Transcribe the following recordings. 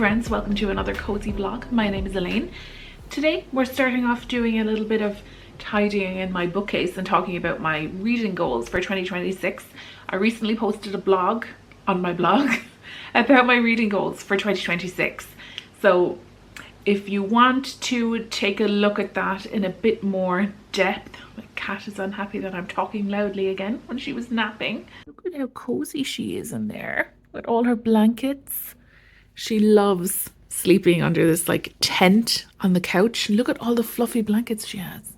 friends, welcome to another cozy vlog. My name is Elaine. Today we're starting off doing a little bit of tidying in my bookcase and talking about my reading goals for 2026. I recently posted a blog on my blog about my reading goals for 2026. So if you want to take a look at that in a bit more depth, my cat is unhappy that I'm talking loudly again when she was napping. Look at how cozy she is in there with all her blankets. She loves sleeping under this like tent on the couch. Look at all the fluffy blankets she has.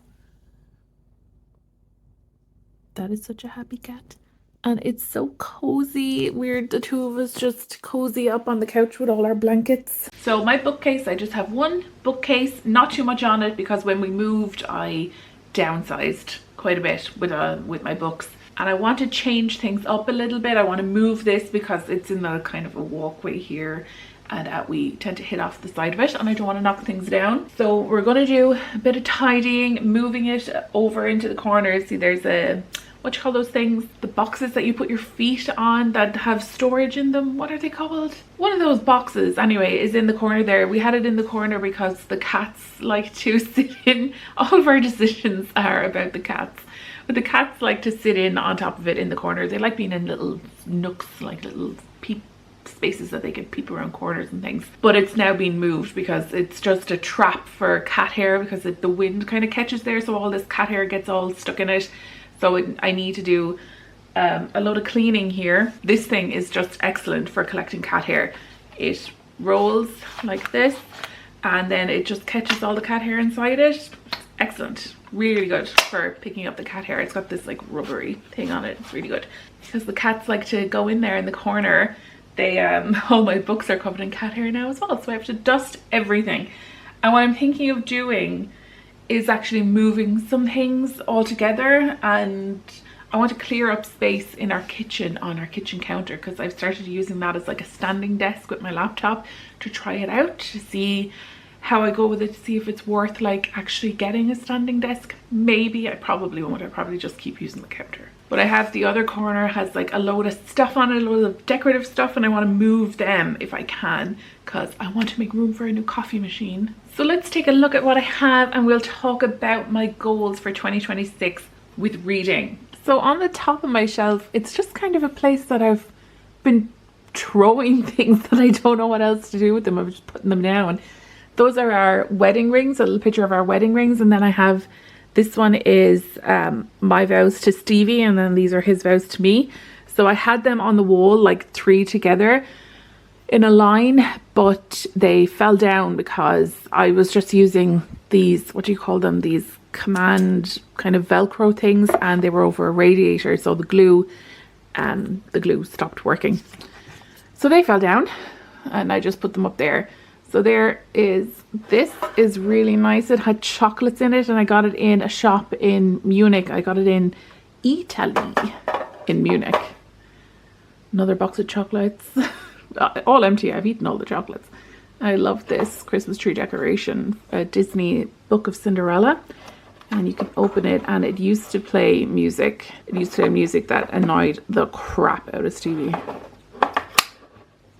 That is such a happy cat. And it's so cozy. We're the two of us just cozy up on the couch with all our blankets. So my bookcase, I just have one bookcase, not too much on it because when we moved I downsized quite a bit with my books. And I want to change things up a little bit. I want to move this because it's in a kind of a walkway here and we tend to hit off the side of it and I don't want to knock things down. So we're going to do a bit of tidying, moving it over into the corners. See, there's a, what you call those things? The boxes that you put your feet on that have storage in them. What are they called? One of those boxes, anyway, is in the corner there. We had it in the corner because the cats like to sit in. All of our decisions are about the cats. But the cats like to sit in on top of it in the corner. They like being in little nooks, like little peep spaces that they can peep around corners and things. But it's now been moved because it's just a trap for cat hair because the wind kind of catches there. So all this cat hair gets all stuck in it. So I need to do a load of cleaning here. This thing is just excellent for collecting cat hair. It rolls like this and then it just catches all the cat hair inside it. Excellent. Really good for picking up the cat hair. It's got this like rubbery thing on it. It's really good because the cats like to go in there in the corner. They all my books are covered in cat hair now as well, so I have to dust everything. And what I'm thinking of doing is actually moving some things all together, and I want to clear up space in our kitchen, on our kitchen counter, because I've started using that as like a standing desk with my laptop to try it out, to see how I go with it, to see if it's worth like actually getting a standing desk. Maybe. I probably won't. I'll probably just keep using the counter. But I have the other corner has like a load of stuff on it, a load of decorative stuff, and I want to move them if I can because I want to make room for a new coffee machine. So let's take a look at what I have and we'll talk about my goals for 2026 with reading. So on the top of my shelf, it's just kind of a place that I've been throwing things that I don't know what else to do with them. I'm just putting them down. Those are our wedding rings, a little picture of our wedding rings, and then I have this one is my vows to Stevie, and then these are his vows to me. So I had them on the wall like 3 together in a line, but they fell down because I was just using these, what do you call them, these command kind of Velcro things, and they were over a radiator, so the glue stopped working. So they fell down and I just put them up there. So there is, this is really nice. It had chocolates in it and I got it in a shop in Munich. I got it in Italy in Munich. Another box of chocolates. All empty. I've eaten all the chocolates. I love this Christmas tree decoration. A Disney Book of Cinderella. And you can open it and it used to play music. It used to play music that annoyed the crap out of Stevie.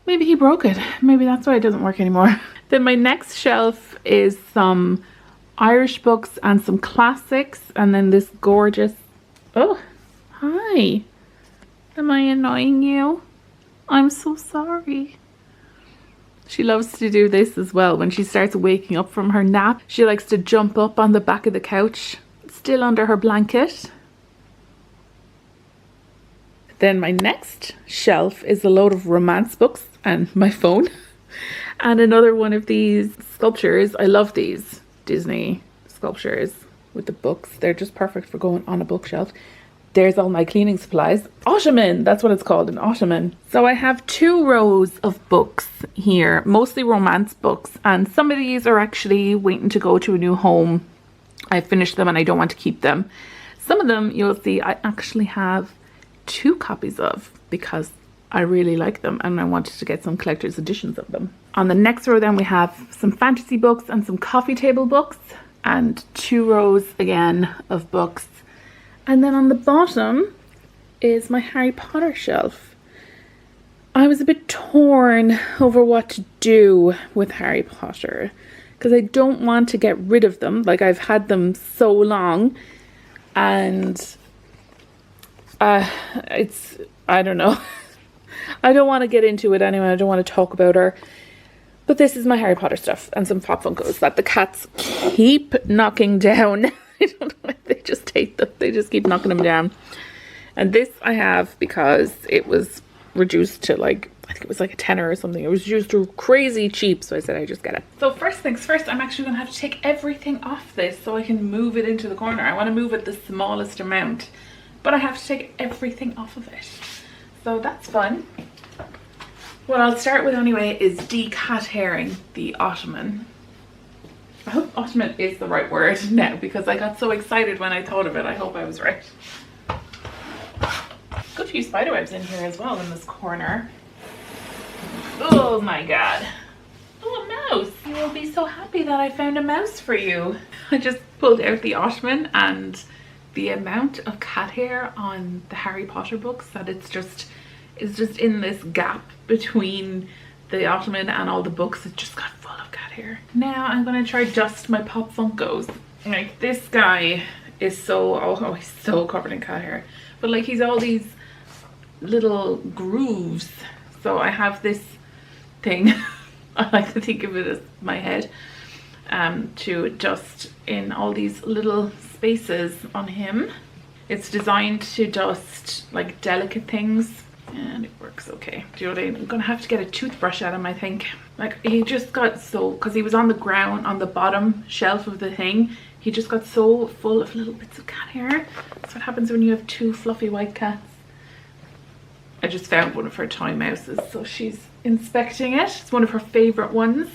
Maybe he broke it. Maybe that's why it doesn't work anymore. Then my next shelf is some Irish books and some classics. And then this gorgeous... Oh, hi. Am I annoying you? I'm so sorry. She loves to do this as well. When she starts waking up from her nap, she likes to jump up on the back of the couch, still under her blanket. Then my next shelf is a load of romance books and my phone and another one of these sculptures. I love these Disney sculptures with the books. They're just perfect for going on a bookshelf. There's all my cleaning supplies. Ottoman, that's what it's called, an ottoman. So I have 2 rows of books here, mostly romance books, and some of these are actually waiting to go to a new home. I finished them and I don't want to keep them. Some of them you'll see I actually have 2 copies of because I really like them and I wanted to get some collector's editions of them. On the next row then we have some fantasy books and some coffee table books and 2 rows again of books. And then on the bottom is my Harry Potter shelf. I was a bit torn over what to do with Harry Potter, because I don't want to get rid of them. Like, I've had them so long, and it's, I don't know. I don't want to get into it anyway. I don't want to talk about her. But this is my Harry Potter stuff and some Pop Funkos that the cats keep knocking down. I don't know why, they just hate them. They just keep knocking them down. And this I have because it was reduced to like, I think it was like a tenner or something. It was reduced to crazy cheap, so I said I just get it. So first things first, I'm actually going to have to take everything off this so I can move it into the corner. I want to move it the smallest amount, but I have to take everything off of it. So that's fun. What I'll start with anyway is de-cat hairing the ottoman. I hope ottoman is the right word now, because I got so excited when I thought of it. I hope I was right. Good few spiderwebs in here as well in this corner. Oh my god. Oh, a mouse. You will be so happy that I found a mouse for you. I just pulled out the ottoman, and the amount of cat hair on the Harry Potter books that it's just in this gap between the ottoman and all the books. It just got full of cat hair. Now I'm gonna try dust my Pop Funkos. Like, this guy is so, oh, he's so covered in cat hair, but like, he's all these little grooves. So I have this thing, I like to think of it as my head, to dust in all these little spaces on him. It's designed to dust like delicate things, and it works okay. Do you know what I mean? I'm gonna have to get a toothbrush at him, I think. Like, he just got so, because he was on the ground on the bottom shelf of the thing, he just got so full of little bits of cat hair. That's what happens when you have two fluffy white cats. I just found one of her toy mouses, so she's inspecting it. It's one of her favorite ones.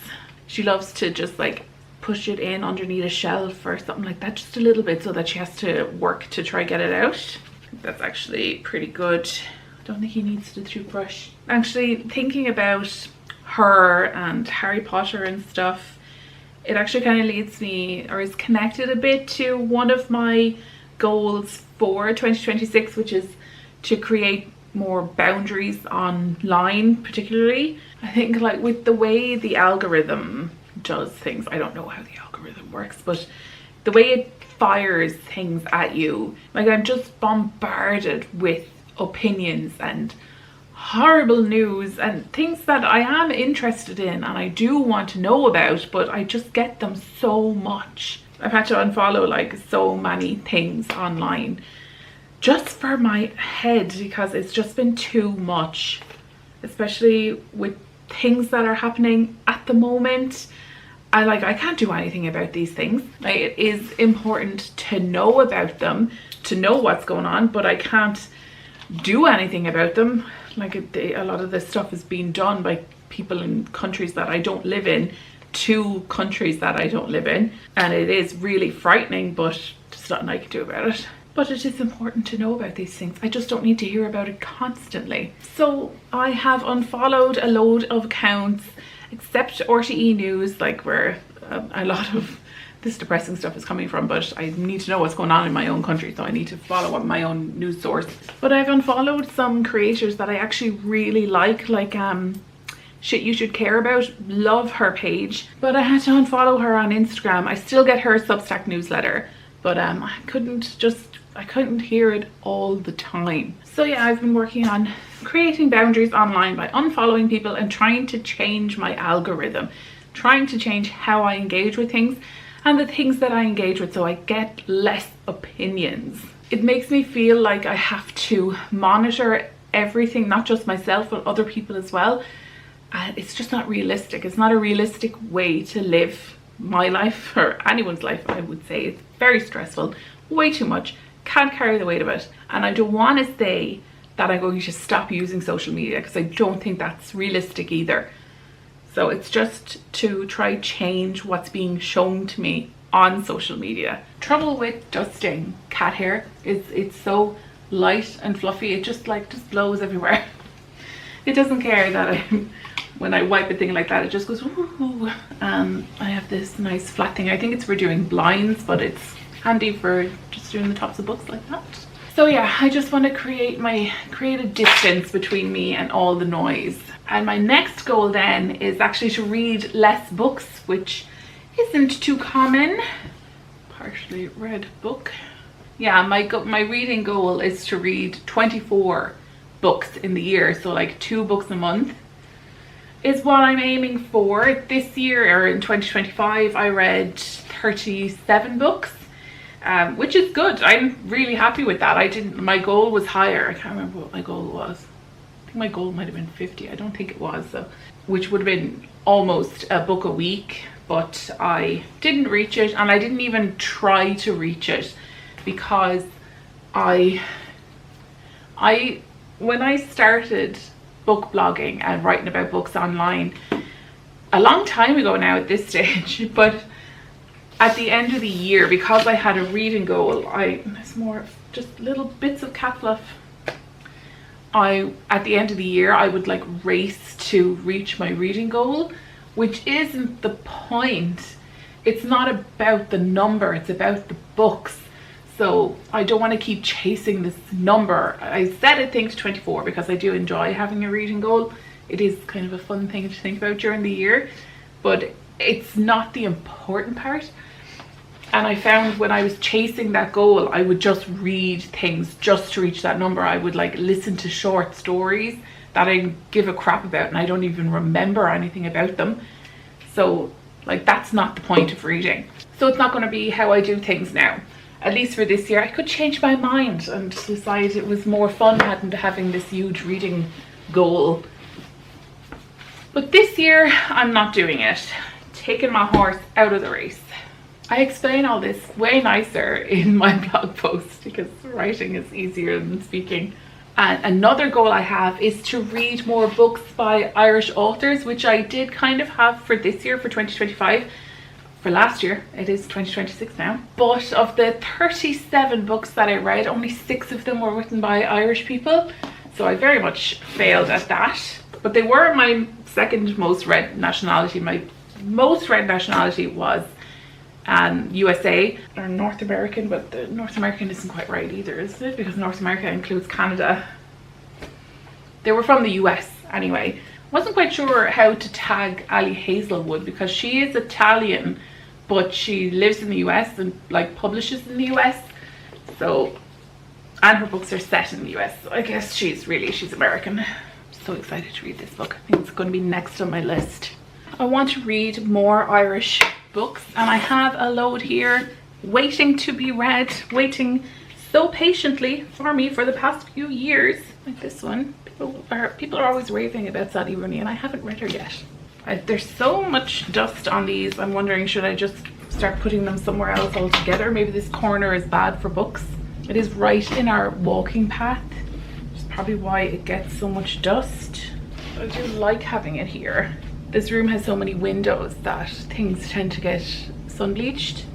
She loves to just like push it in underneath a shelf or something like that, just a little bit, so that she has to work to try get it out. That's actually pretty good. I don't think he needs the toothbrush. Actually, thinking about her and Harry Potter and stuff, it actually kind of leads me, or is connected a bit to one of my goals for 2026, which is to create more boundaries online. Particularly, I think, like, with the way the algorithm does things, I don't know how the algorithm works, but the way it fires things at you, like, I'm just bombarded with opinions and horrible news and things that I am interested in and I do want to know about, but I just get them so much. I've had to unfollow like so many things online just for my head, because it's just been too much, especially with things that are happening at the moment. I can't do anything about these things. Like, it is important to know about them, to know what's going on, but I can't do anything about them. Like, a lot of this stuff is being done by people in countries that I don't live in to countries that I don't live in, and it is really frightening, but there's nothing I can do about it. But it is important to know about these things. I just don't need to hear about it constantly. So I have unfollowed a load of accounts, except RTE News, like, where a lot of this depressing stuff is coming from, but I need to know what's going on in my own country, so I need to follow up my own news source. But I've unfollowed some creators that I actually really like Shit You Should Care About. Love her page, but I had to unfollow her on Instagram. I still get her Substack newsletter, but I couldn't hear it all the time. So yeah, I've been working on creating boundaries online by unfollowing people and trying to change my algorithm, trying to change how I engage with things and the things that I engage with, so I get less opinions. It makes me feel like I have to monitor everything, not just myself, but other people as well. And it's just not realistic. It's not a realistic way to live my life, or anyone's life, I would say. It's very stressful, way too much, can't carry the weight of it. And I don't want to say that I'm going to stop using social media, because I don't think that's realistic either. So it's just to try change what's being shown to me on social media. Trouble with dusting cat hair is it's so light and fluffy, it just blows everywhere. It doesn't care that when I wipe a thing like that, it just goes ooh. I have this nice flat thing. I think it's for doing blinds, but it's handy for just doing the tops of books like that. So yeah, I just want to create a distance between me and all the noise. And my next goal then is actually to read less books, which isn't too common. Partially read book. Yeah, my reading goal is to read 24 books in the year, so like 2 books a month is what I'm aiming for. This year, or in 2025, I read 37 books, which is good. I'm really happy with that. My goal was higher. I can't remember what my goal was. I think my goal might have been 50. I don't think it was, so, which would have been almost a book a week, but I didn't reach it, and I didn't even try to reach it because when I started book blogging and writing about books online a long time ago now at this stage, but at the end of the year, because I had a reading goal, there's more just little bits of cat fluff. At the end of the year, I would like race to reach my reading goal, which isn't the point. It's not about the number, it's about the books. So I don't want to keep chasing this number. I set it to 24 because I do enjoy having a reading goal. It is kind of a fun thing to think about during the year, but it's not the important part. And I found when I was chasing that goal, I would just read things just to reach that number. I would like listen to short stories that I give a crap about and I don't even remember anything about them. So like that's not the point of reading. So it's not going to be how I do things now. At least for this year. I could change my mind and decide it was more fun having this huge reading goal. But this year, I'm not doing it. Taking my horse out of the race. I explain all this way nicer in my blog post because writing is easier than speaking. And another goal I have is to read more books by Irish authors, which I did kind of have for this year, for 2025. For last year, it is 2026 now. But of the 37 books that I read, only 6 of them were written by Irish people. So I very much failed at that. But they were my second most read nationality. My most read nationality was USA, or North American, but the North American isn't quite right either, is it? Because North America includes Canada. They were from the US anyway. Wasn't quite sure how to tag Ali Hazelwood because she is Italian, but she lives in the US and like publishes in the US. So, and her books are set in the US. So I guess she's American. I'm so excited to read this book. I think it's going to be next on my list. I want to read more Irish books, and I have a load here waiting to be read, waiting so patiently for me for the past few years. Like this one. People are always raving about Sally Rooney and I haven't read her yet. There's so much dust on these. I'm wondering, should I just start putting them somewhere else altogether? Maybe this corner is bad for books. It is right in our walking path, which is probably why it gets so much dust. I do like having it here. This room has so many windows that things tend to get sun bleached,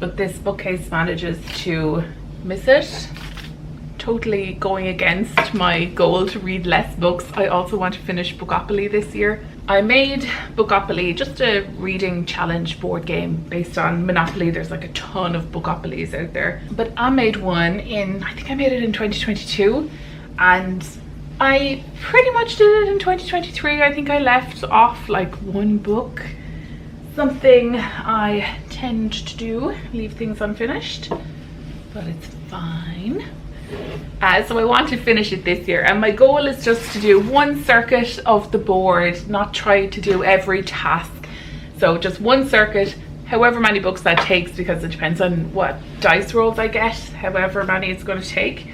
but this bookcase manages to miss it. Totally going against my goal to read less books. I also want to finish Bookopoly this year. I made Bookopoly just a reading challenge board game based on Monopoly. There's like a ton of Bookopolies out there, but I made one I think I made it in 2022, and I pretty much did it in 2023. I think I left off like one book, something I tend to do, leave things unfinished, but it's fine. So I want to finish it this year, and my goal is just to do one circuit of the board, not try to do every task. So just one circuit, however many books that takes, because it depends on what dice rolls I get, however many it's going to take.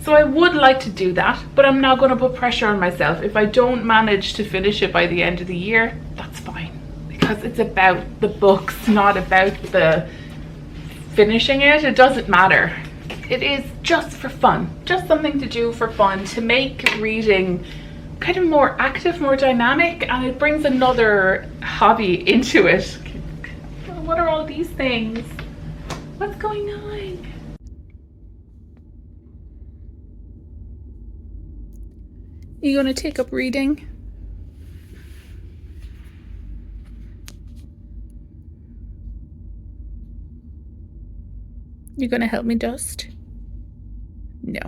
So I would like to do that, but I'm not going to put pressure on myself. If I don't manage to finish it by the end of the year, that's fine, because it's about the books, not about the finishing it. It doesn't matter. It is just for fun, just something to do for fun, to make reading kind of more active, more dynamic, and it brings another hobby into it. What are all these things? What's going on? You gonna take up reading? You gonna help me dust? No.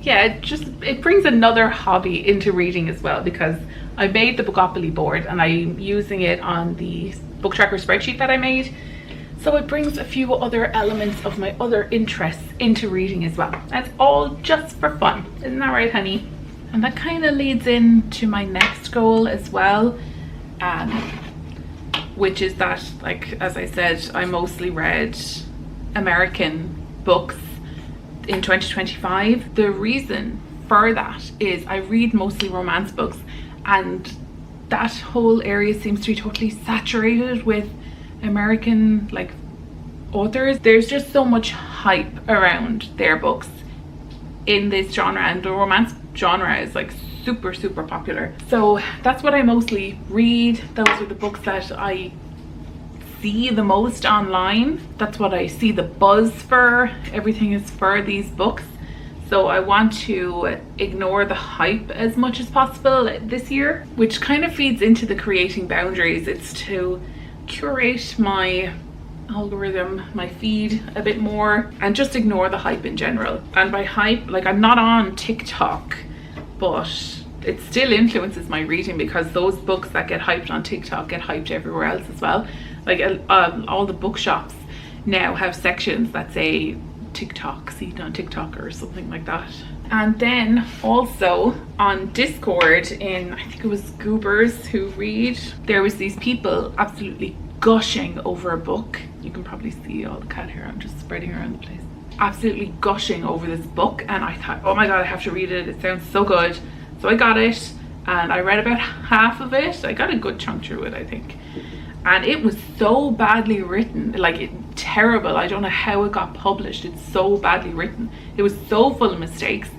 yeah, it brings another hobby into reading as well, because I made the Bookopoly board and I'm using it on the book tracker spreadsheet that I made. So it brings a few other elements of my other interests into reading as well. That's all just for fun. Isn't that right, honey? And that kind of leads into my next goal as well, which is that, like, as I said, I mostly read American books in 2025. The reason for that is I read mostly romance books, and that whole area seems to be totally saturated with American like authors. There's just so much hype around their books in this genre, and the romance genre is like super popular. So that's what I mostly read. Those are the books that I see the most online. That's what I see the buzz for. Everything is for these books. So I want to ignore the hype as much as possible this year, which kind of feeds into the creating boundaries. It's to curate my algorithm, my feed a bit more, and just ignore the hype in general. And by hype, like, I'm not on TikTok, but it still influences my reading, because those books that get hyped on TikTok get hyped everywhere else as well. Like all the bookshops now have sections that say TikTok, seen on TikTok or something like that. And then also on Discord, in I think it was Goobers Who Read, there was these people absolutely gushing over a book. You can probably see all the cat hair, I'm just spreading around the place. Absolutely gushing over this book, and I thought, oh my god, I have to read it, it sounds so good. So I got it, and I read about half of it. I got a good chunk through it, I think. And it was so badly written, like terrible. I don't know how it got published. It's so badly written. It was so full of mistakes,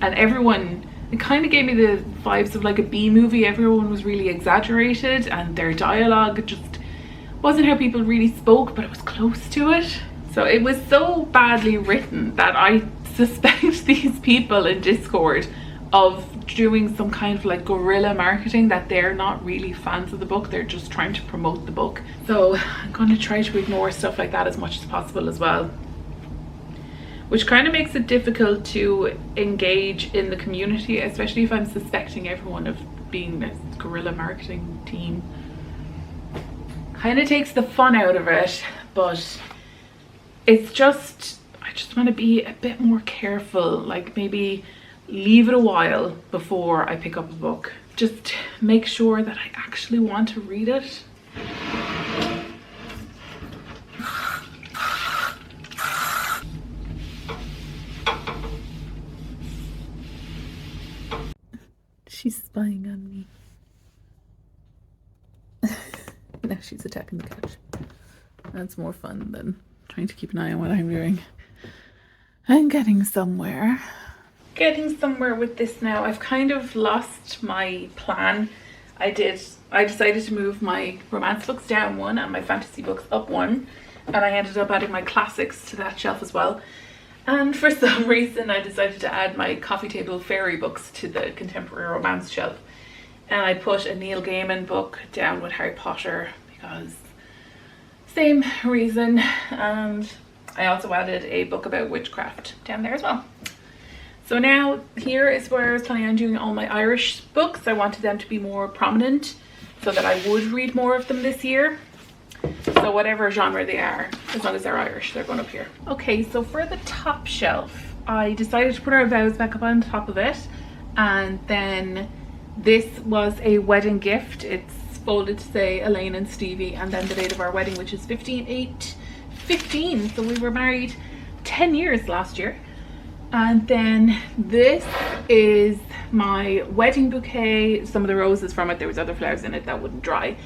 and everyone, it kind of gave me the vibes of like a B movie. Everyone was really exaggerated, and their dialogue just wasn't how people really spoke, but it was close to it. So it was so badly written that I suspect these people in Discord of doing some kind of like guerrilla marketing, that they're not really fans of the book, they're just trying to promote the book. So I'm going to try to ignore stuff like that as much as possible as well, which kind of makes it difficult to engage in the community, especially if I'm suspecting everyone of being a guerrilla marketing team. Kind of takes the fun out of it, but it's just, I just want to be a bit more careful, like maybe leave it a while before I pick up a book. Just make sure that I actually want to read it. She's spying on me. Now she's attacking the couch. That's more fun than trying to keep an eye on what I'm doing. I'm getting somewhere. Getting somewhere with this now. I've kind of lost my plan. I decided to move my romance books down one and my fantasy books up one, and I ended up adding my classics to that shelf as well. And for some reason I decided to add my coffee table fairy books to the contemporary romance shelf, and I put a Neil Gaiman book down with Harry Potter because same reason, and I also added a book about witchcraft down there as well. So now here is where I was planning on doing all my Irish books. I wanted them to be more prominent so that I would read more of them this year. So whatever genre they are, as long as they're Irish, they're going up here. Okay, so for the top shelf, I decided to put our vows back up on top of it. And then this was a wedding gift. It's folded to say Elaine and Stevie, and then the date of our wedding, which is 15/8/15. So we were married 10 years last year. And then this is my wedding bouquet, some of the roses from it. There was other flowers in it that wouldn't dry,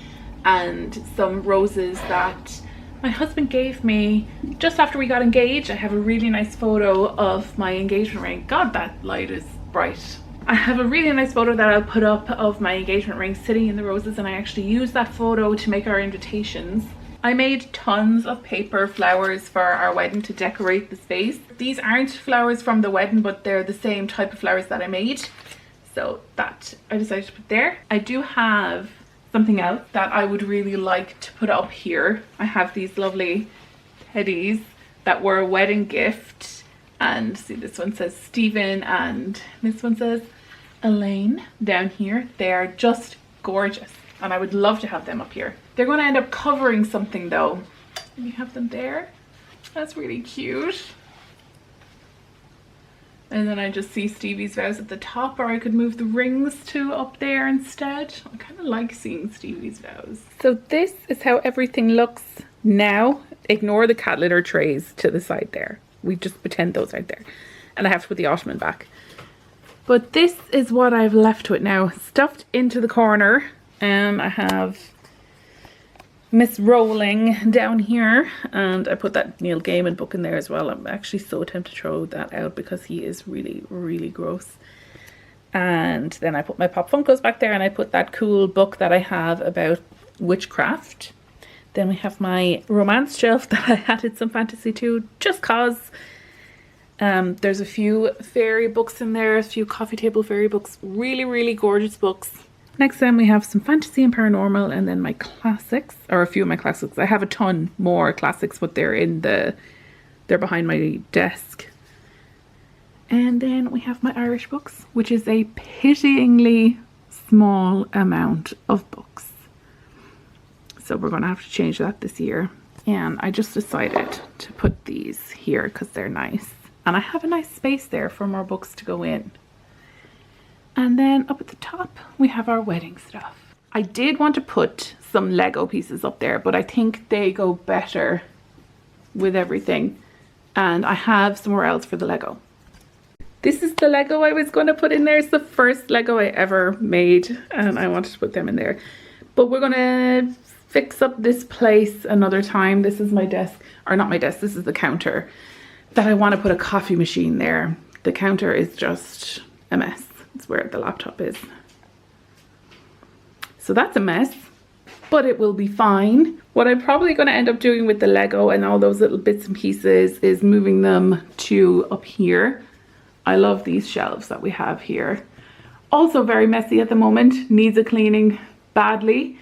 and some roses that my husband gave me just after we got engaged. I have a really nice photo of my engagement ring. God, that light is bright. I have a really nice photo that I'll put up of my engagement ring sitting in the roses, and I actually used that photo to make our invitations. I made tons of paper flowers for our wedding to decorate the space. These aren't flowers from the wedding, but they're the same type of flowers that I made. So that I decided to put there. I do have something else that I would really like to put up here. I have these lovely teddies that were a wedding gift, And see, this one says Stephen and this one says Elaine down here. They are just gorgeous and I would love to have them up here. They're going to end up covering something though. And you have them there. That's really cute. And then I just see Stevie's Vows at the top, or I could move the rings to up there instead. I kind of like seeing Stevie's Vows. So this is how everything looks now. Ignore the cat litter trays to the side there. We just pretend those aren't there. And I have to put the ottoman back. But this is what I've left with now. Stuffed into the corner. And I have Miss Rowling down here. And I put that Neil Gaiman book in there as well. I'm actually so tempted to throw that out because he is really, really gross. And then I put my Pop Funkos back there. And I put that cool book that I have about witchcraft. Then we have my romance shelf that I added some fantasy to just cause. There's a few fairy books in there, a few coffee table fairy books, really, really gorgeous books. Next then we have some fantasy and paranormal, and then my classics, or a few of my classics. I have a ton more classics, but they're behind my desk. And then we have my Irish books, which is a pityingly small amount of books. So we're going to have to change that this year. And I just decided to put these here because they're nice. And I have a nice space there for more books to go in. And then up at the top, we have our wedding stuff. I did want to put some Lego pieces up there, but I think they go better with everything. And I have somewhere else for the Lego. This is the Lego I was going to put in there. It's the first Lego I ever made, and I wanted to put them in there. But we're going to fix up this place another time. This is my desk, or not my desk, this is the counter that I want to put a coffee machine there. The counter is just a mess. It's where the laptop is. So that's a mess, but it will be fine. What I'm probably going to end up doing with the Lego and all those little bits and pieces is moving them to up here. I love these shelves that we have here. Also very messy at the moment, needs a cleaning badly.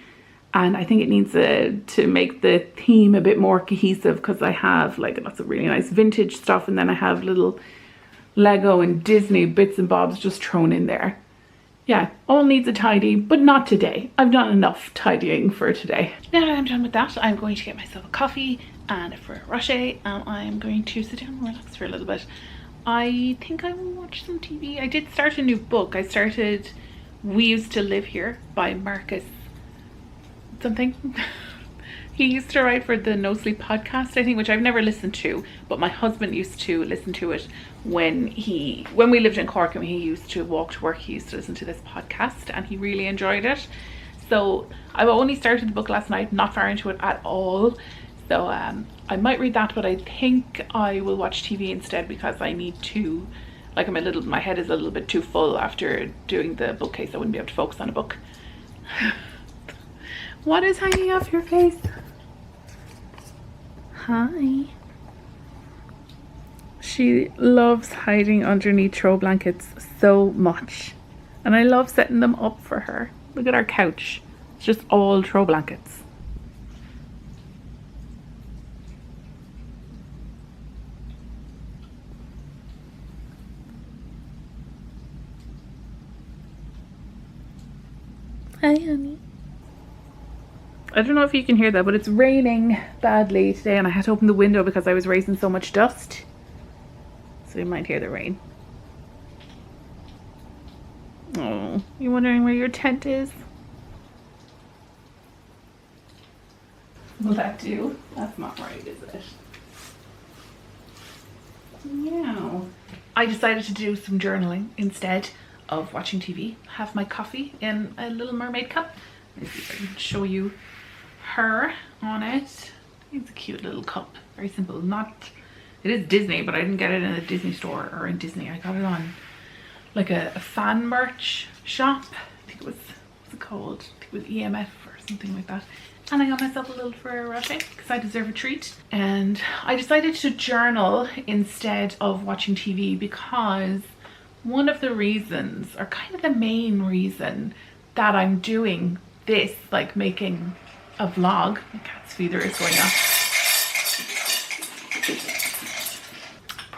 And I think it needs to make the theme a bit more cohesive, because I have like lots of really nice vintage stuff, and then I have little Lego and Disney bits and bobs just thrown in there. Yeah, all needs a tidy, but not today. I've done enough tidying for today. Now that I'm done with that, I'm going to get myself a coffee and a Ferrero Rocher, and I'm going to sit down and relax for a little bit. I think I will watch some TV. I did start a new book. I started We Used to Live Here by Marcus something. He used to write for the No Sleep podcast, I think, which I've never listened to, but my husband used to listen to it when we lived in Cork, and he used to walk to work. He used to listen to this podcast and he really enjoyed it. So I only started the book last night, not far into it at all. So I might read that, but I think I will watch TV instead, because I need to, like, my head is a little bit too full after doing the bookcase. I wouldn't be able to focus on a book. What is hanging off your face? Hi. She loves hiding underneath throw blankets so much. And I love setting them up for her. Look at our couch. It's just all throw blankets. Hi, honey. I don't know if you can hear that, but it's raining badly today, and I had to open the window because I was raising so much dust. So you might hear the rain. Oh, you wondering where your tent is? Will that do? That's not right, is it? Meow. I decided to do some journaling instead of watching TV. Have my coffee in a Little Mermaid cup. Let me see if I can show you her on it. It's a cute little cup, very simple. It is Disney, but I didn't get it in a Disney store or in Disney. I got it on like a fan merch shop. I think it was, what's it called? I think it was EMF or something like that. And I got myself a little Ferrero Rocher because I deserve a treat. And I decided to journal instead of watching TV, because one of the reasons, or kind of the main reason, that I'm doing this, like making a vlog. My cat's feeder is going off.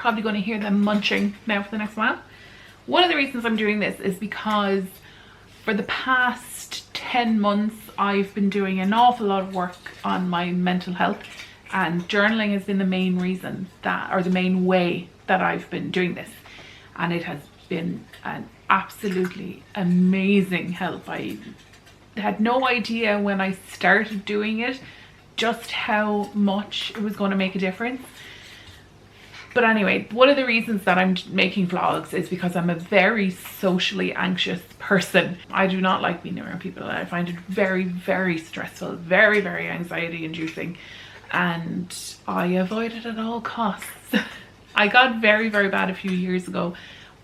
probably going to hear them munching now for the next while. One of the reasons I'm doing this is because for the past 10 months I've been doing an awful lot of work on my mental health, and journaling has been the main reason that, or the main way that I've been doing this, and it has been an absolutely amazing help. I had no idea when I started doing it just how much it was going to make a difference. But anyway, one of the reasons that I'm making vlogs is because I'm a very socially anxious person. I do not like being around people. I find it very, very stressful, very, very anxiety inducing, and I avoid it at all costs. I got very, very bad a few years ago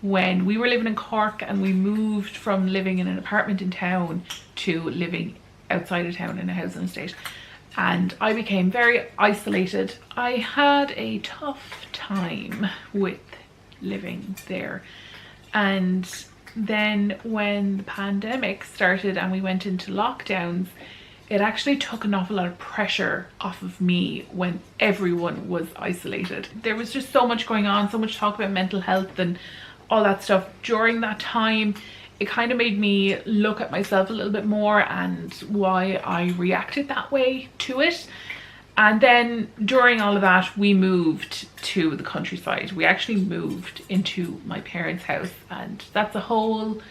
when we were living in Cork and we moved from living in an apartment in town to living outside of town in a housing estate. And I became very isolated. I had a tough time with living there. And then when the pandemic started and we went into lockdowns, it actually took an awful lot of pressure off of me when everyone was isolated. There was just so much going on, so much talk about mental health and all that stuff during that time. It kind of made me look at myself a little bit more and why I reacted that way to it. And then during all of that, we moved to the countryside. We actually moved into my parents' house, and that's a whole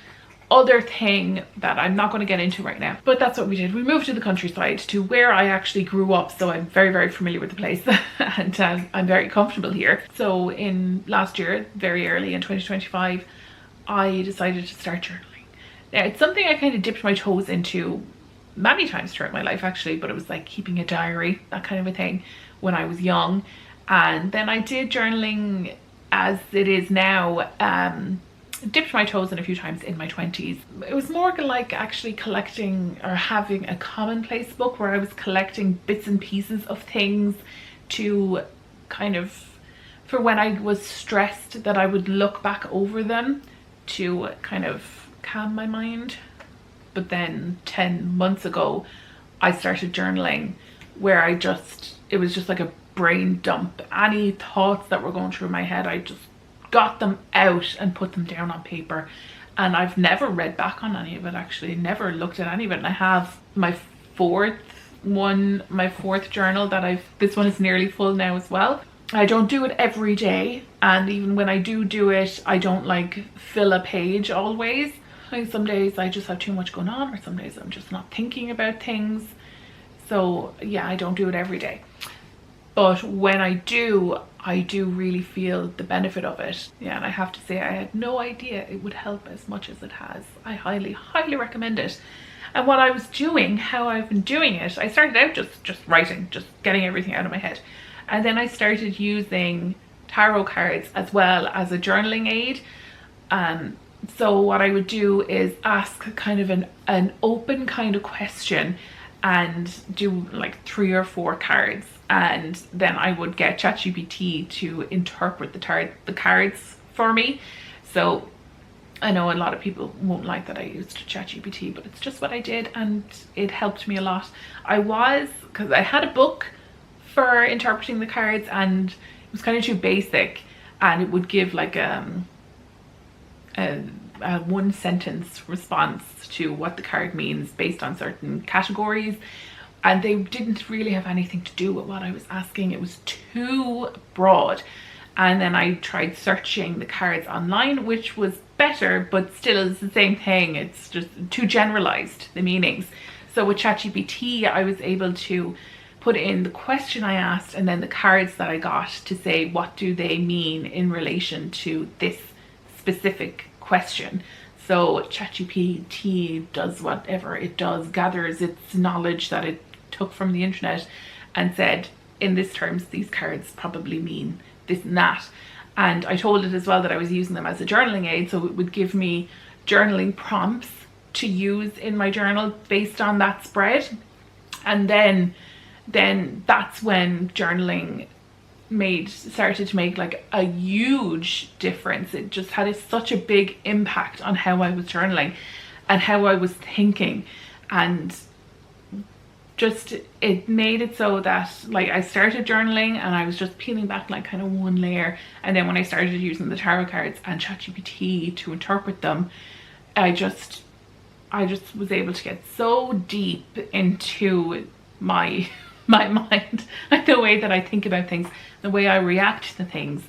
other thing that I'm not going to get into right now. But that's what we did. We moved to the countryside, to where I actually grew up, so I'm very, very familiar with the place and I'm very comfortable here. So in last year, very early in 2025, I decided to start journaling. Now, it's something I kind of dipped my toes into many times throughout my life actually, but it was like keeping a diary, that kind of a thing, when I was young. And then I did journaling as it is now, dipped my toes in a few times in my 20s. It was more like actually collecting or having a commonplace book where I was collecting bits and pieces of things to kind of, for when I was stressed, that I would look back over them to kind of calm my mind. But then 10 months ago I started journaling, where it was just like a brain dump. Any thoughts that were going through my head, I just got them out and put them down on paper. And I've never read back on any of it, actually, never looked at any of it. And I have my fourth journal that this one is nearly full now as well. I don't do it every day, and even when I do it, I don't like fill a page always. Like some days I just have too much going on, or some days I'm just not thinking about things. So yeah, I don't do it every day. But when I do really feel the benefit of it. Yeah, and I have to say I had no idea it would help as much as it has. I highly, highly recommend it. And what I was doing, how I've been doing it, I started out just writing, just getting everything out of my head. And then I started using tarot cards as well as a journaling aid. So what I would do is ask kind of an open kind of question and do like 3 or 4 cards, and then I would get ChatGPT to interpret the cards for me. So I know a lot of people won't like that I used ChatGPT, but it's just what I did, and it helped me a lot. Because I had a book for interpreting the cards, and it was kind of too basic, and it would give like a 1-sentence response to what the card means based on certain categories, and they didn't really have anything to do with what I was asking. It was too broad. And then I tried searching the cards online, which was better, but still it's the same thing. It's just too generalized, the meanings. So with ChatGPT, I was able to put in the question I asked and then the cards that I got to say, what do they mean in relation to this specific question? So ChatGPT does whatever it does, gathers its knowledge that it took from the internet and said, in this terms, these cards probably mean this and that. And I told it as well that I was using them as a journaling aid, so it would give me journaling prompts to use in my journal based on that spread. And then that's when journaling started to make like a huge difference. It just had such a big impact on how I was journaling and how I was thinking. And just, it made it so that like I started journaling and I was just peeling back like kind of one layer, and then when I started using the tarot cards and ChatGPT to interpret them, I just was able to get so deep into my mind, like the way that I think about things, the way I react to things.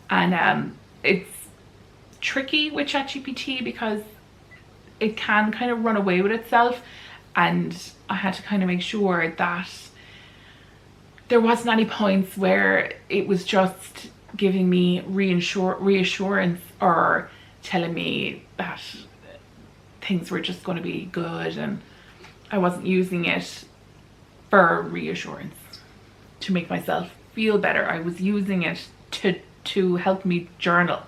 And it's tricky with ChatGPT because it can kind of run away with itself, and I had to kind of make sure that there wasn't any points where it was just giving me reassurance or telling me that things were just going to be good, and I wasn't using it for reassurance to make myself feel better. I was using it to help me journal,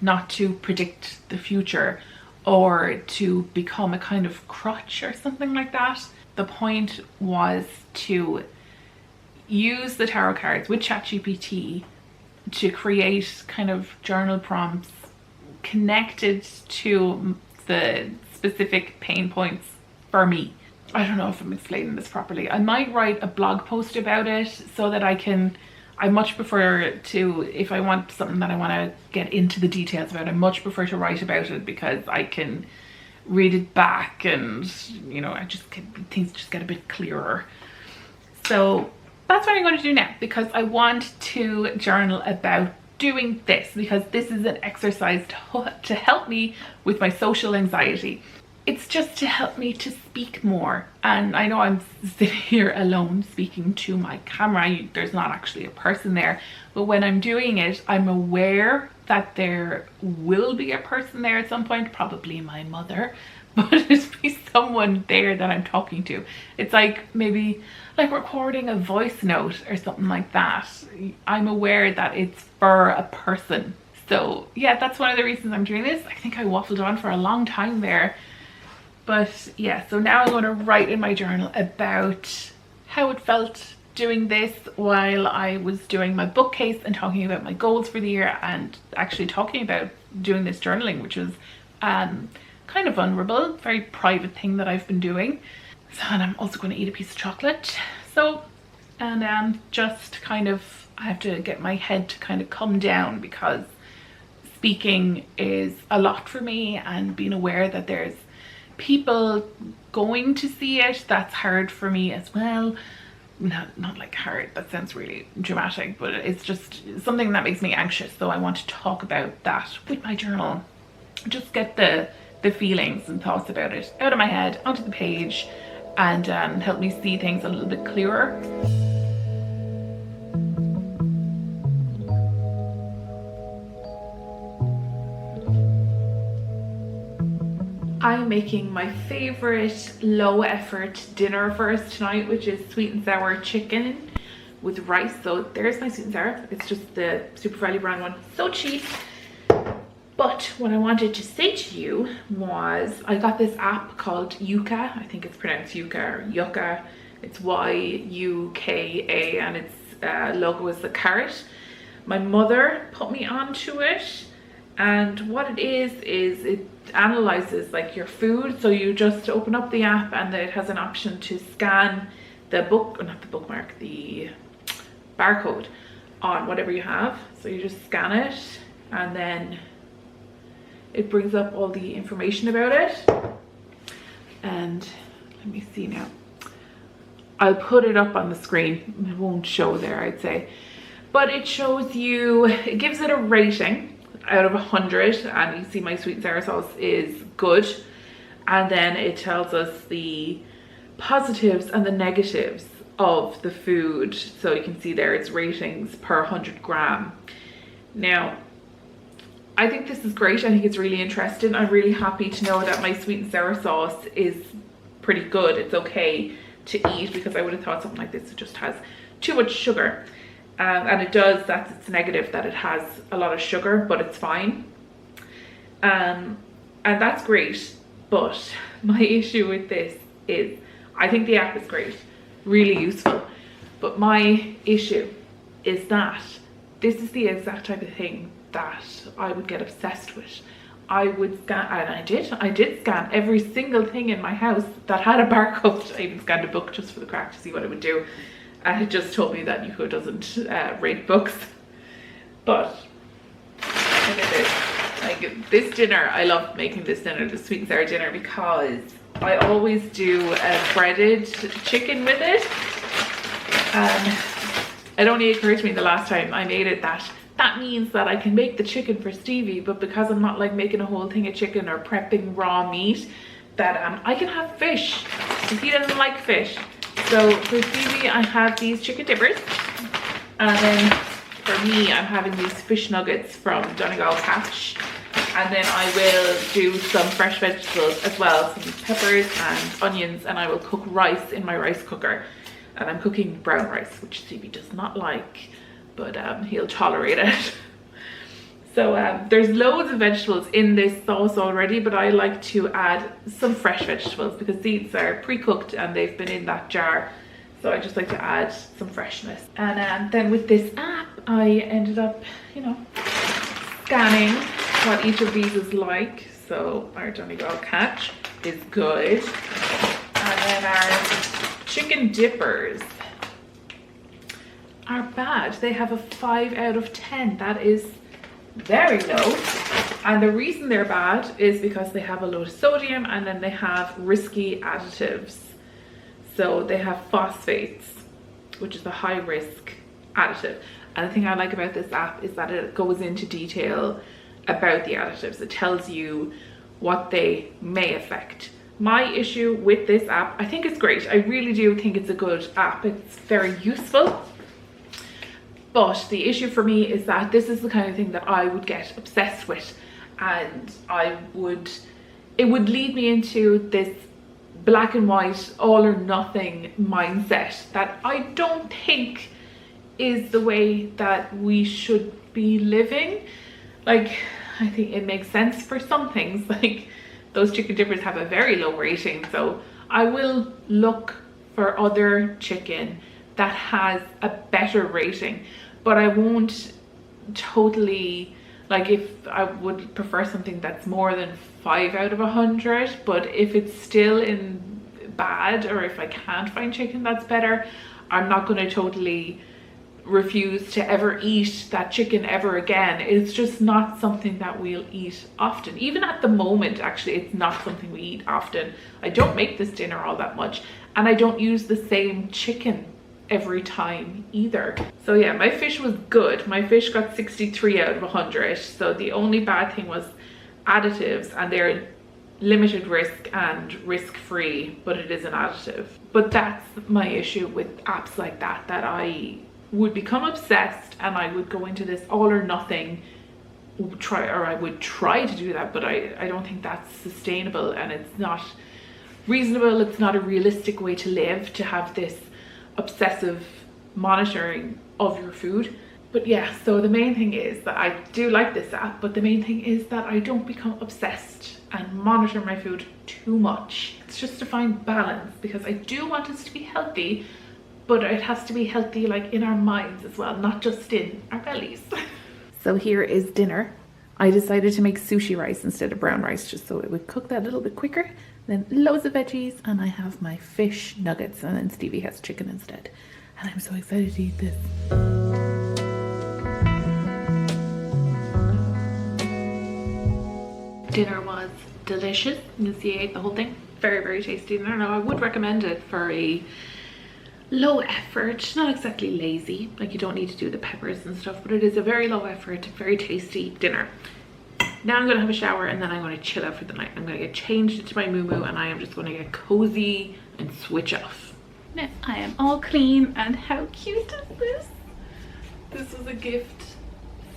not to predict the future or to become a kind of crutch or something like that. The point was to use the tarot cards with ChatGPT to create kind of journal prompts connected to the specific pain points for me. I don't know if I'm explaining this properly. I might write a blog post about it so that I much prefer to, if I want something that I want to get into the details about, I much prefer to write about it because I can read it back and, you know, things just get a bit clearer. So that's what I'm going to do now, because I want to journal about doing this, because this is an exercise to help me with my social anxiety. It's just to help me to speak more. And I know I'm sitting here alone speaking to my camera. There's not actually a person there. But when I'm doing it, I'm aware that there will be a person there at some point, probably my mother. But it'd be someone there that I'm talking to. It's like maybe like recording a voice note or something like that. I'm aware that it's for a person. So yeah, that's one of the reasons I'm doing this. I think I waffled on for a long time there. But yeah, so now I'm going to write in my journal about how it felt doing this while I was doing my bookcase and talking about my goals for the year, and actually talking about doing this journaling, which was kind of vulnerable, very private thing that I've been doing. So, and I'm also going to eat a piece of chocolate. So, and just kind of, I have to get my head to kind of come down, because speaking is a lot for me, and being aware that there's people going to see it, that's hard for me as well. Not like hard, that sounds really dramatic, but it's just something that makes me anxious. So I want to talk about that with my journal, just get the feelings and thoughts about it out of my head onto the page, and help me see things a little bit clearer. I'm making my favorite low effort dinner for us tonight, which is sweet and sour chicken with rice. So there's my sweet and sour. It's just the Super Value brand one, so cheap. But what I wanted to say to you was, I got this app called Yuka. I think it's pronounced Yuka or Yuka. It's Y-U-K-A, and its logo is the carrot. My mother put me onto it, and what it is it analyzes like your food. So you just open up the app, and it has an option to scan the the barcode on whatever you have. So you just scan it, and then it brings up all the information about it. And let me see now, I'll put it up on the screen. It won't show there, I'd say, but it shows you, it gives it a rating out of 100, and you see my sweet and sour sauce is good, and then it tells us the positives and the negatives of the food. So you can see there its ratings per 100 gram. Now I think this is great. I think it's really interesting. I'm really happy to know that my sweet and sour sauce is pretty good. It's okay to eat, because I would have thought something like this, it just has too much sugar. And it does, that's its negative, that it has a lot of sugar, but it's fine. And that's great. But my issue with this is, I think the app is great, really useful. But my issue is that this is the exact type of thing that I would get obsessed with. I would scan, and I did scan every single thing in my house that had a barcode. I even scanned a book just for the crack to see what it would do, and it just told me that Yuka doesn't rate books. But look at this. Like this dinner, I love making this dinner, the sweet and sour dinner, because I always do a breaded chicken with it. It only occurred to me the last time I made it that means that I can make the chicken for Stevie, but because I'm not like making a whole thing of chicken or prepping raw meat, that I can have fish, because he doesn't like fish. So for Stevie, I have these chicken dippers, and then for me, I'm having these fish nuggets from Donegal Catch, and then I will do some fresh vegetables as well, some peppers and onions, and I will cook rice in my rice cooker. And I'm cooking brown rice, which Stevie does not like, but he'll tolerate it. So there's loads of vegetables in this sauce already, but I like to add some fresh vegetables because these are pre-cooked and they've been in that jar. So I just like to add some freshness. And then with this app, I ended up, you know, scanning what each of these is like. So our Donegal Catch is good. And then our chicken dippers are bad. They have a 5 out of 10. That is very low. And the reason they're bad is because they have a load of sodium, and then they have risky additives. So they have phosphates, which is a high risk additive. And the thing I like about this app is that it goes into detail about the additives. It tells you what they may affect. My issue with this app, I think it's great. I really do think it's a good app. It's very useful. But the issue for me is that this is the kind of thing that I would get obsessed with, and it would lead me into this black and white, all or nothing mindset that I don't think is the way that we should be living. Like, I think it makes sense for some things, like those chicken dippers have a very low rating, so I will look for other chicken that has a better rating, but I won't totally, like, if I would prefer something that's more than 5 out of 100, but if it's still in bad, or if I can't find chicken that's better, I'm not going to totally refuse to ever eat that chicken ever again. It's just not something that we'll eat often. Even at the moment, actually, it's not something we eat often. I don't make this dinner all that much, and I don't use the same chicken every time either. So yeah, my fish was good. My fish got 63 out of 100. So the only bad thing was additives, and they're limited risk and risk-free, but it is an additive. But that's my issue with apps like that, that I would become obsessed and I would go into this all or nothing I would try to do that, but I don't think that's sustainable, and it's not reasonable. It's not a realistic way to live, to have this obsessive monitoring of your food. But yeah, so the main thing is that I do like this app, but the main thing is that I don't become obsessed and monitor my food too much. It's just to find balance, because I do want us to be healthy, but it has to be healthy like in our minds as well, not just in our bellies. So here is dinner. I decided to make sushi rice instead of brown rice, just so it would cook that a little bit quicker. Then loads of veggies, and I have my fish nuggets, and then Stevie has chicken instead. And I'm so excited to eat this. Dinner was delicious. Lucy ate the whole thing. Very, very tasty dinner. Now I would recommend it for a low effort, not exactly lazy, like you don't need to do the peppers and stuff, but it is a very low effort, very tasty dinner. Now I'm gonna have a shower, and then I'm gonna chill out for the night. I'm gonna get changed into my muumuu, and I am just gonna get cozy and switch off. Now I am all clean, and how cute is this? This was a gift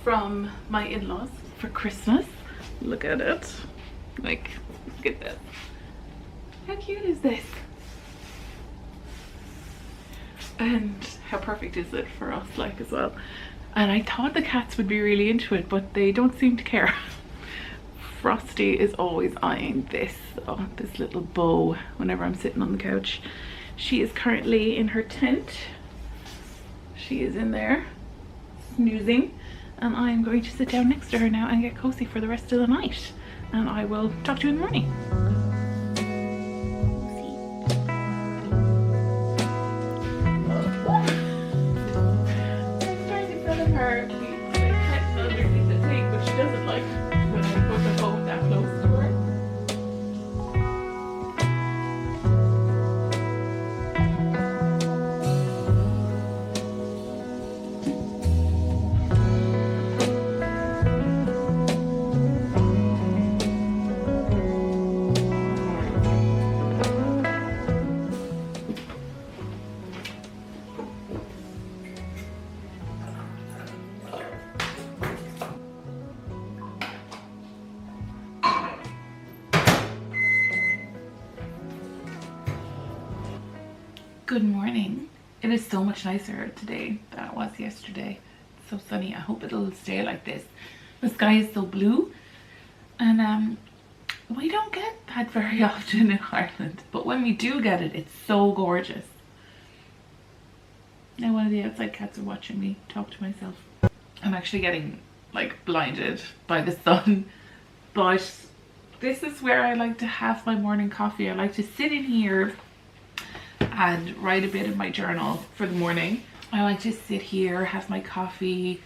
from my in-laws for Christmas. Look at it. Like, look at this. How cute is this? And how perfect is it for us, like, as well. And I thought the cats would be really into it, but they don't seem to care. Frosty is always eyeing this, oh, this little bow whenever I'm sitting on the couch. She is currently in her tent. She is in there snoozing, and I'm going to sit down next to her now and get cozy for the rest of the night. and I will talk to you in the morning. I'm trying to film her like head underneath the thing, but she doesn't like when I put the phone that close to her. Good morning. It is so much nicer today than it was yesterday. It's so sunny. I hope it'll stay like this. The sky is so blue, and we don't get that very often in Ireland, but when we do get it, it's so gorgeous. Now one of the outside cats are watching me talk to myself. I'm actually getting like blinded by the sun, but this is where I like to have my morning coffee. I like to sit in here and write a bit in my journal for the morning. I like to sit here, have my coffee,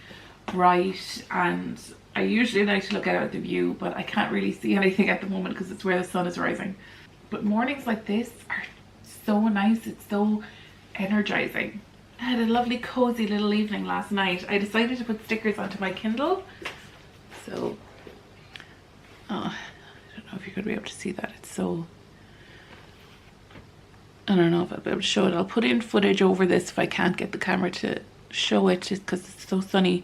write, and I usually like to look out at the view, but I can't really see anything at the moment because it's where the sun is rising. But mornings like this are so nice. It's so energizing. I had a lovely cozy little evening last night. I decided to put stickers onto my Kindle. So, I don't know if you're going to be able to see that. It's so... I don't know if I'll be able to show it. I'll put in footage over this if I can't get the camera to show it, just because it's so sunny.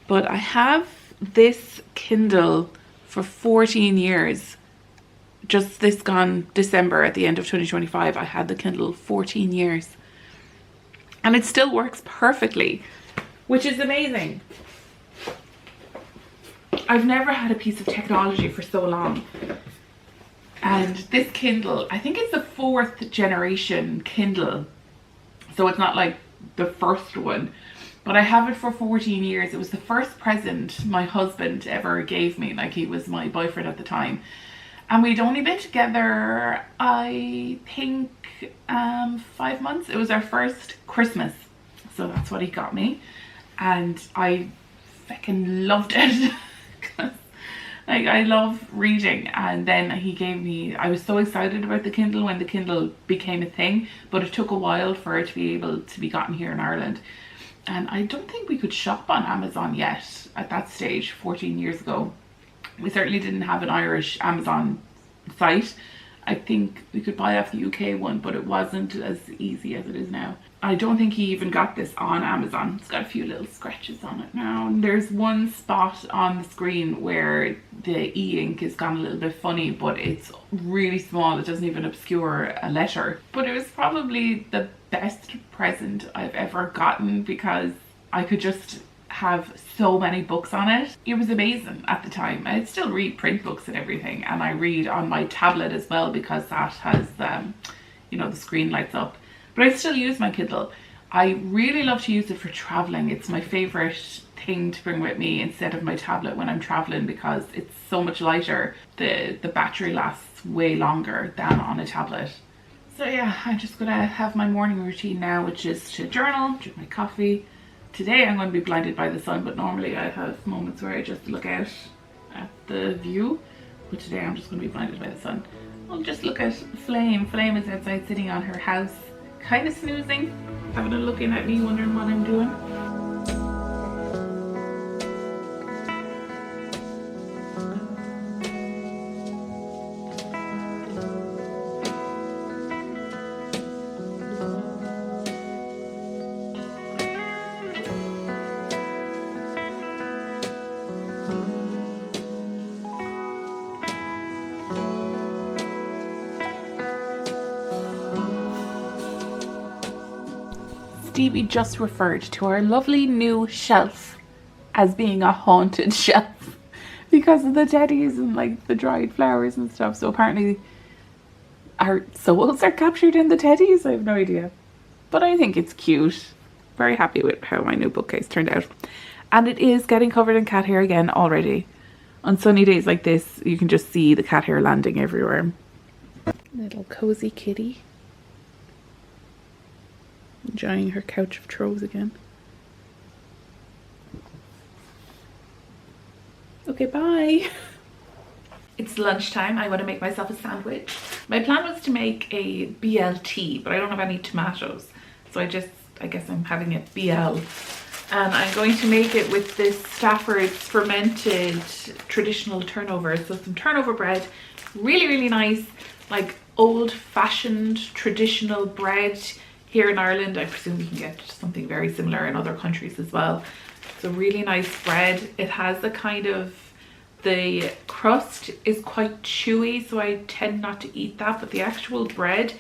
But I have this Kindle for 14 years. Just this gone December at the end of 2025, I had the Kindle 14 years. And it still works perfectly, which is amazing. I've never had a piece of technology for so long. And this Kindle, I think it's the 4th generation Kindle. So it's not like the first one. But I have it for 14 years. It was the first present my husband ever gave me. Like, he was my boyfriend at the time. And we'd only been together, I think, 5 months. It was our first Christmas. So that's what he got me. And I fucking loved it. Like, I love reading, and then he gave me, I was so excited about the Kindle when the Kindle became a thing, but it took a while for it to be able to be gotten here in Ireland. And I don't think we could shop on Amazon yet at that stage, 14 years ago. We certainly didn't have an Irish Amazon site. I think we could buy off the UK one, but it wasn't as easy as it is now. I don't think he even got this on Amazon. It's got a few little scratches on it now. And there's one spot on the screen where the e-ink is gone a little bit funny, but it's really small. It doesn't even obscure a letter. But it was probably the best present I've ever gotten because I could just have so many books on it. It was amazing at the time. I still read print books and everything, and I read on my tablet as well because that has, you know, the screen lights up. But I still use my Kindle. I really love to use it for traveling. It's my favorite thing to bring with me instead of my tablet when I'm traveling because it's so much lighter. The battery lasts way longer than on a tablet. So yeah, I'm just gonna have my morning routine now, which is to journal, drink my coffee. Today I'm going to be blinded by the sun, but normally I have moments where I just look out at the view. But today I'm just going to be blinded by the sun. I'll just look at Flame. Flame is outside sitting on her house, kind of snoozing, having a look in at me, wondering what I'm doing. Stevie just referred to our lovely new shelf as being a haunted shelf because of the teddies and like the dried flowers and stuff. So apparently our souls are captured in the teddies. I have no idea, but I think it's cute. Very happy with how my new bookcase turned out, and it is getting covered in cat hair again already. On sunny days like this, you can just see the cat hair landing everywhere. Little cozy kitty. Enjoying her couch of throws again. Okay, bye. It's lunchtime. I want to make myself a sandwich. My plan was to make a BLT, but I don't have any tomatoes. So I guess I'm having it BL. And I'm going to make it with this Stafford's fermented traditional turnover. So some turnover bread, really, really nice, like old-fashioned traditional bread here in Ireland. I presume you can get something very similar in other countries as well. It's a really nice bread. It has a kind of, the crust is quite chewy, so I tend not to eat that, but the actual bread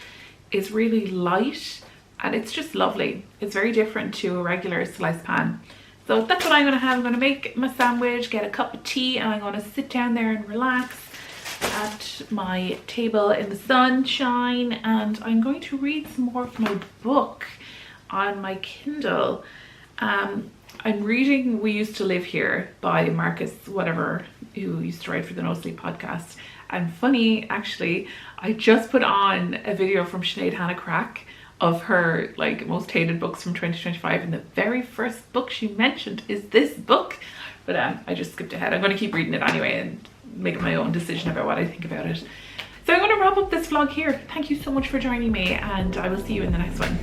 is really light and it's just lovely. It's very different to a regular sliced pan. So that's what I'm gonna have. I'm gonna make my sandwich, get a cup of tea, and I'm gonna sit down there and relax at my table in the sunshine, and I'm going to read some more of my book on my Kindle. I'm reading We Used to Live Here by Marcus whatever, who used to write for the No Sleep podcast. And funny, actually, I just put on a video from Sinead Hannah Crack of her like most hated books from 2025, and the very first book she mentioned is this book, but I just skipped ahead. I'm going to keep reading it anyway and make my own decision about what I think about it. So I'm going to wrap up this vlog here. Thank you so much for joining me, and I will see you in the next one.